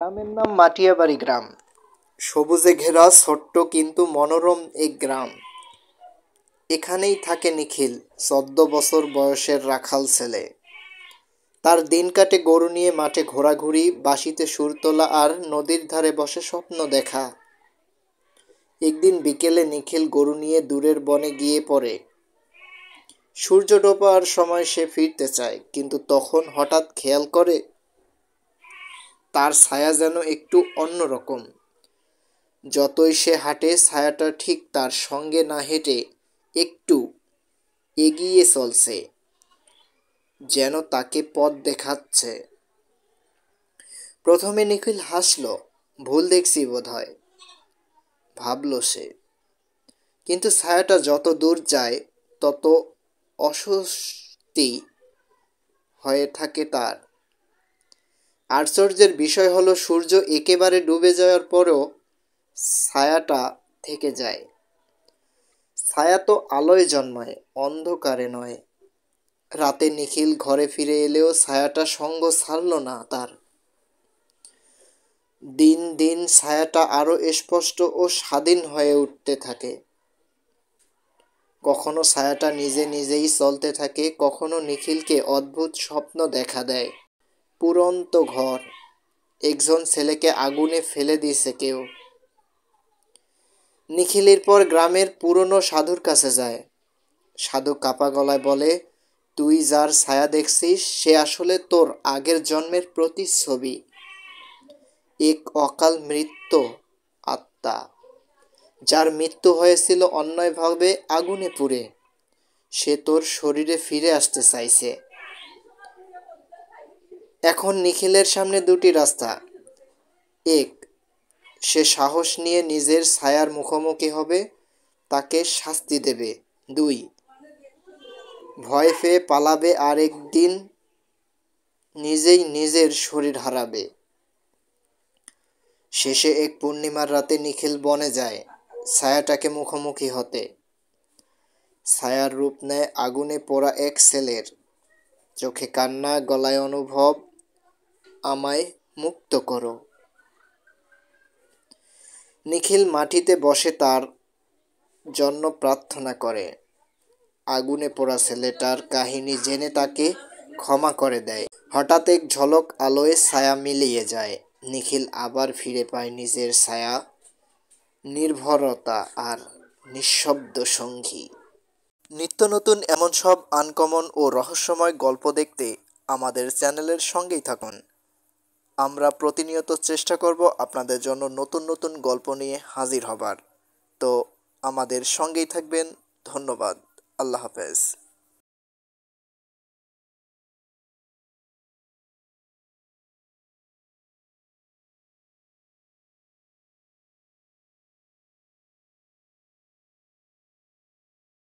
গ্রামের নাম মাটিয়াবাড়ি গ্রাম। সবুজে ঘেরা ছোট্ট কিন্তু মনোরম এক গ্রাম। এখানেই থাকে নিখিল, 14 বছর বয়সের রাখাল ছেলে। তার দিন কাটে গরু নিয়ে মাঠে ঘোরাঘুরি, বাঁশিতে সুর তোলা আর নদীর ধারে বসে স্বপ্ন দেখা। একদিন বিকেলে নিখিল গরু নিয়ে দূরের বনে গিয়ে পড়ে। সূর্য ডোবার সময় সে ফিরতে চায়, কিন্তু তখন হঠাৎ খেয়াল করে তার ছায়া যেন একটু অন্যরকম। যতই সে হাঁটে, ছায়াটা ঠিক তার সঙ্গে না হেঁটে একটু এগিয়ে চলছে, যেন তাকে পথ দেখাচ্ছে। প্রথমে নিখিল হাসল, ভুল দেখছি বোধহয়, ভাবল সে। কিন্তু ছায়াটা যত দূর যায় তত অস্বস্তি হয়ে থাকে তার। আশ্চর্যের বিষয় হলো, সূর্য একেবারে ডুবে যাওয়ার পরও ছায়াটা থেকে যায়। ছায়া তো আলোয় জন্মায়, অন্ধকারে নয়। রাতে নিখিল ঘরে ফিরে এলেও ছায়াটা সঙ্গ ছাড়ল না তার। দিন দিন ছায়াটা আরো স্পষ্ট ও স্বাধীন হয়ে উঠতে থাকে। কখনো ছায়াটা নিজে নিজেই চলতে থাকে, কখনো নিখিলকে অদ্ভুত স্বপ্ন দেখা দেয়। পুরন্ত ঘর, একজন ছেলেকে আগুনে ফেলে দিয়েছে কেউ। নিখিলের পর গ্রামের পুরনো সাধুর কাছে যায়। সাধু কাপা গলায় বলে, তুই যার ছায়া দেখছিস সে আসলে তোর আগের জন্মের প্রতিচ্ছবি, এক অকাল মৃত্যু আত্মা, যার মৃত্যু হয়েছিল অন্যায়ভাবে আগুনে পুড়ে। সে তোর শরীরে ফিরে আসতে চাইছে। এখন নিখিলের সামনে দুটি রাস্তা। এক, সে সাহস নিয়ে নিজের ছায়ার মুখোমুখি হবে, তাকে শাস্তি দেবে। দুই, ভয় পেয়ে পালাবে আর একদিন নিজেই নিজের শরীর হারাবে। শেষে এক পূর্ণিমার রাতে নিখিল বনে যায় ছায়াটাকে মুখোমুখি হতে। ছায়ার রূপ নেয় আগুনে পোড়া এক ছেলের, চোখে কান্না, গলায় অনুভব, আমায় মুক্ত করো। নিখিল মাটিতে বসে তার জন্য প্রার্থনা করে। আগুনে পোড়া ছেলেটার কাহিনী জেনে তাকে ক্ষমা করে দেয়। হঠাৎ এক ঝলক আলোয় ছায়া মিলিয়ে যায়। নিখিল আবার ফিরে পায় নিজের ছায়া, নির্ভরতা আর নিঃশব্দ সঙ্গী। নিত্য নতুন এমন সব আনকমন ও রহস্যময় গল্প দেখতে আমাদের চ্যানেলের সঙ্গেই থাকুন। আমরা প্রতিনিয়ত চেষ্টা করব আপনাদের জন্য নতুন নতুন গল্প নিয়ে হাজির হবার। তো আমাদের সঙ্গেই থাকবেন। ধন্যবাদ। আল্লাহ হাফেজ।